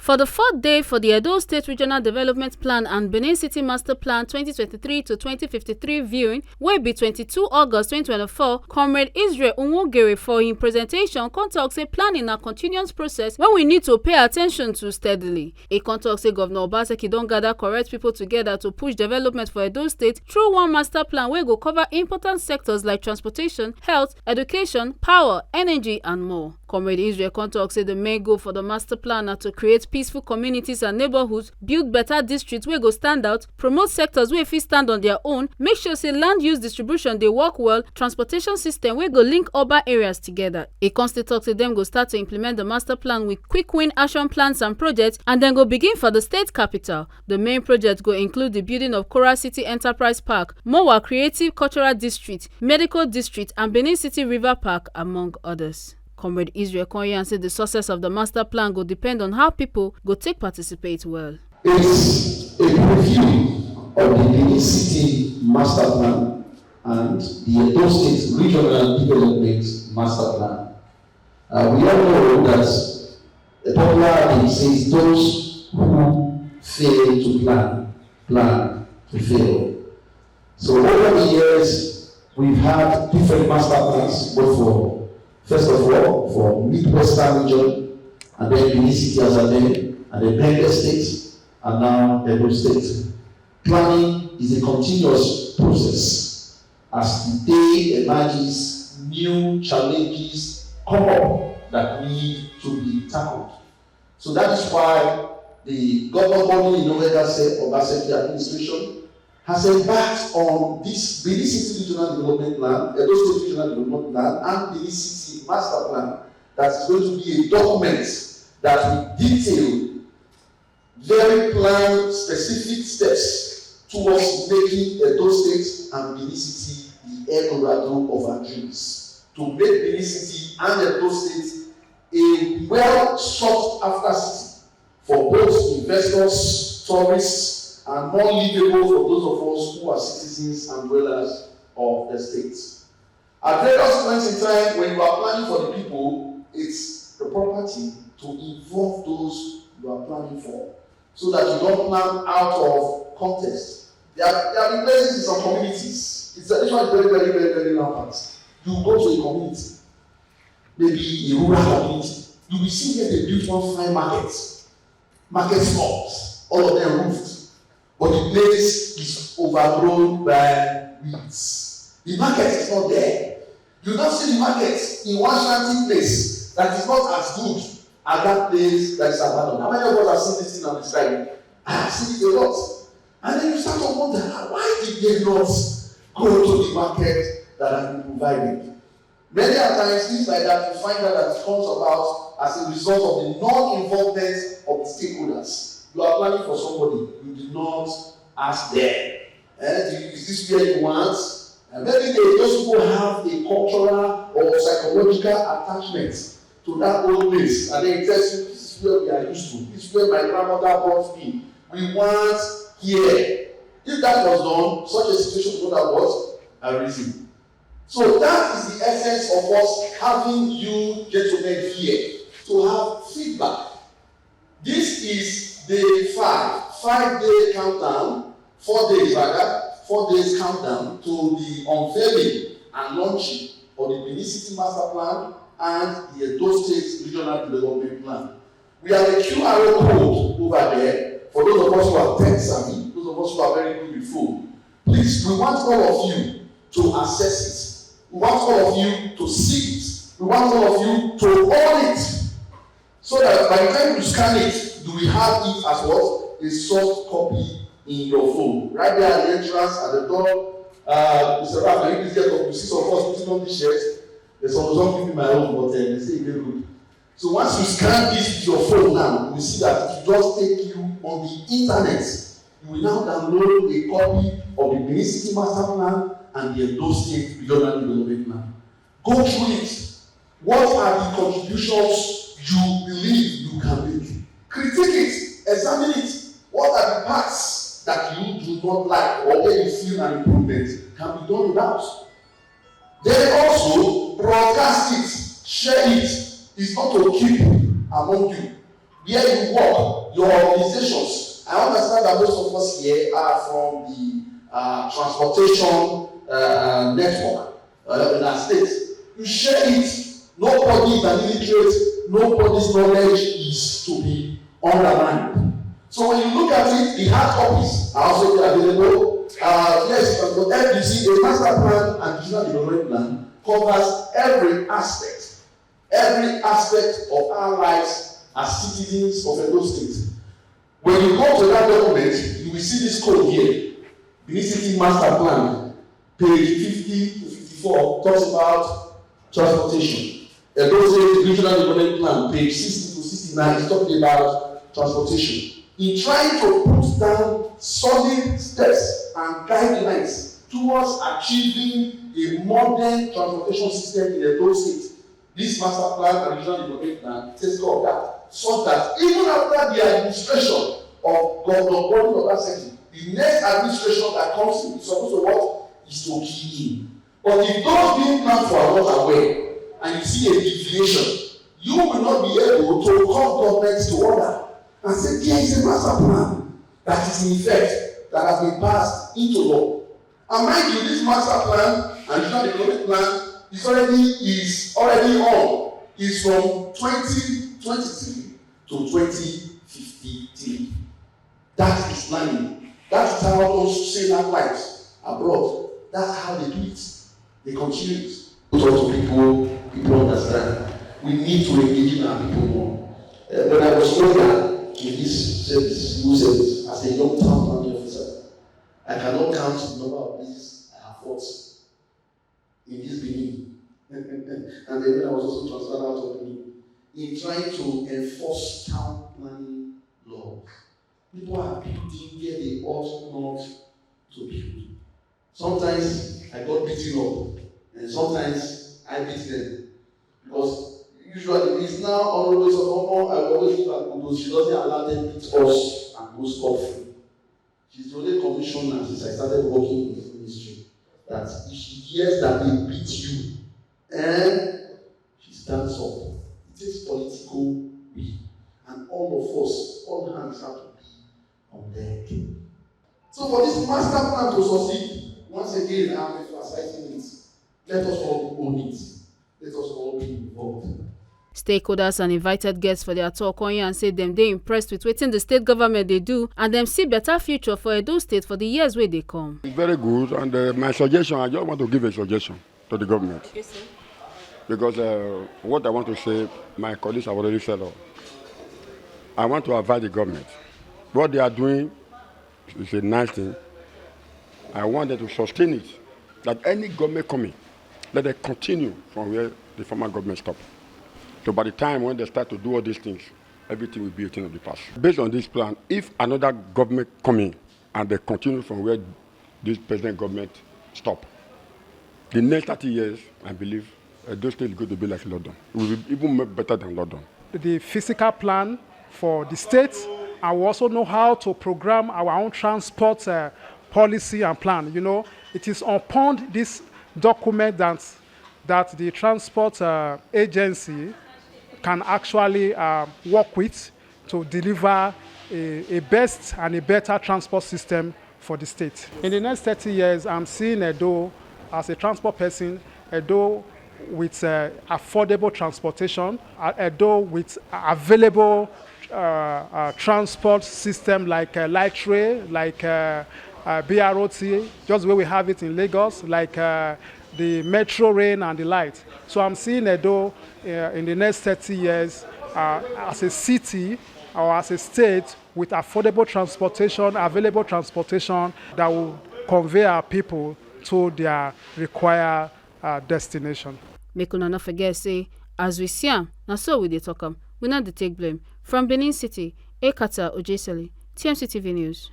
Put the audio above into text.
For the fourth day for the Edo State Regional Development Plan and Benin City Master Plan 2023 to 2053 viewing, wey be 22 August 2024, Comrade Israel Nwogere for im presentation come tok say planning na continuous process wey we need to pay attention to steadily. E come tok say Governor Obaseki don gather correct people together to push development for Edo State through one master plan wey go cover important sectors like transportation, health, education, power, energy and more. Comrade Israel come tok say the main goal for the master plan na to create peaceful communities and neighborhoods, build better districts wey go stand out, promote sectors wey fit stand on their own, make sure say land use distribution dey work well, transportation system wey go link urban areas together. E come still tok say dem go start to implement the master plan with quick win action plans and projects, and dem go begin for the state capital. The main project go include the building of Kora City Enterprise Park, Mowa Creative Cultural District, Medical District and Benin City River Park, among others. Comrade Israel Konyan said the success of the master plan go depend on how people go take participate well. It's a review of the Benin City Master Plan and the Edo State Regional Development Master Plan. We all know that the popular adage says those who fail to plan to fail. So over the years, we've had different master plans, both for first of all, for Midwestern region, and then Benin City as a name, and then Bengal State, and now Edo State. Planning is a continuous process. As the day emerges, new challenges come up that need to be tackled. So that is why the government body in Obaseki administration has embarked on this Benin City Regional Development Plan, Edo State Regional Development Plan, and Benin City Master Plan that is going to be a document that will detail very planned specific steps towards making Edo State and Benin City the Eldorado of our dreams. To make Benin City and Edo State a well sought after city for both investors, tourists, and more livable for those of us who are citizens and dwellers of the state. At various points in time, when you are planning for the people, it's the property to involve those you are planning for, so that you don't plan out of context. There have been places in some communities. This one is very, very, very, very rampant. You go to a community, maybe a rural community, you will see where they built one fine market stores, all of them roofed. But the place is overgrown by weeds. The market is not there. You don't see the market in one shanty place that is not as good as that place that is abandoned. How many of us have seen this thing on the side? I have seen it a lot. And then you start to wonder, why did they not go to the market that has been provided? Many times, things like that, you find out that it comes about as a result of the non-involvement of the stakeholders. You are planning for somebody, you did not ask them. Is this where you want? And maybe those people have a cultural or psychological attachment to that old place. And then it tells you, this is where we are used to. This is where my grandmother brought me. We want here. If that was done, such a situation would have what? Arisen. So that is the essence of us having you gentlemen here, to have feedback. This is Day 5-day countdown, 4 days countdown to the unveiling and launching of the Benin City Master Plan and the Edo State Regional Development Plan. We have a QR code over there for those of us who are tech savvy, those of us who are very good with phone. Please, we want all of you to access it. We want all of you to see it. We want all of you to own it. So that by the time you scan it, do we have it as what? A soft copy in your phone. Right there at the entrance, at the door. Mr. Raf, can you please get up? You see some of us putting on this shirt. There's some people in my own, but they say very good. So once you scan this with your phone now, you will see that it will just take you on the internet. You will now download a copy of the Benin City Master Plan and the Edo State Regional Development Plan. Go through it. What are the contributions you believe you can make? Critique it, examine it. What are the parts that you do not like or where you feel an improvement can be done without? Then also broadcast it, share it. It's not to keep among you. where you work, your organizations. I understand that most of us here are from the transportation network in our state. You share it. Nobody is an illiterate. Nobody's knowledge is to be undermined. So when you look at it, the hard copies are also available. Yes, but FDC, the master plan and regional development plan covers every aspect of our lives as citizens of Edo State. When you go to that document, you will see this code here. Benin City Master Plan, page 50 to 54, talks about transportation. Edo State Regional Development Plan, page 60 to 69, is talking about transportation. In trying to put down solid steps and guidelines towards achieving a modern transportation system in Edo State, this master plan and regional development plan takes care of that, so that even after the administration of Governor Body of that section, the next administration that comes in is supposed to what? Is to key in. But if those being planned for are not aware, and you see a deviation, you will not be able to call government to order and say, there is a master plan that is in effect, that has been passed into law. And mind you, this master plan and regional development plan is already on. It's from 2023 to 2053. That is planning. That's how those sailor wives abroad. That's how they do it. They continue it. Talk to people understand. We need to engage in our people more. When I was younger in this service, civil service, as a young town planning officer, I cannot count the number of places I have fought in this Benin. And then when I was also transferred out of Benin, in trying to enforce town planning laws. People are building where they ought not to build. Sometimes I got beaten up, and sometimes I beat them. Because usually it's now always I will always give her kudos. She doesn't allow them beat us and go scot-free. She's the only commissioner since I started working in the ministry that if she hears that they beat you, and she stands up. It takes political will, and all of us, all hands have to be on deck. So for this master plan to succeed, once again I'm emphasizing it. Let us all own it. Let us all be involved. Stakeholders and invited guests for their talk on here and say them they impressed with wetin the state government they do and them see better future for Edo State for the years where they come. It's very good, and my suggestion, I just want to give a suggestion to the government. Okay, sir. Because what I want to say, my colleagues have already said all. I want to advise the government. What they are doing is a nice thing. I want them to sustain it. That any government coming, let them continue from where the former government stopped. So by the time when they start to do all these things, everything will be a thing of the past. Based on this plan, if another government come in and they continue from where this present government stopped, the next 30 years, I believe, Edo State is going to be like London. It will be even better than London. The physical plan for the state, and we also know how to program our own transport policy and plan. You know, it is upon this document that the transport agency can actually work with to deliver a best and a better transport system for the state. In the next 30 years, I'm seeing Edo as a transport person, Edo with affordable transportation, Edo with available transport system like light rail, like BRT, just the way we have it in Lagos, like the metro rail and the light. So I'm seeing Edo in the next 30 years as a city or as a state with affordable transportation, available transportation that will convey our people to their required destination. Make una not forget say, as we see am, na so we dey talk am. We not dey take blame. From Benin City, Ekata Ojesele, TMC TV News.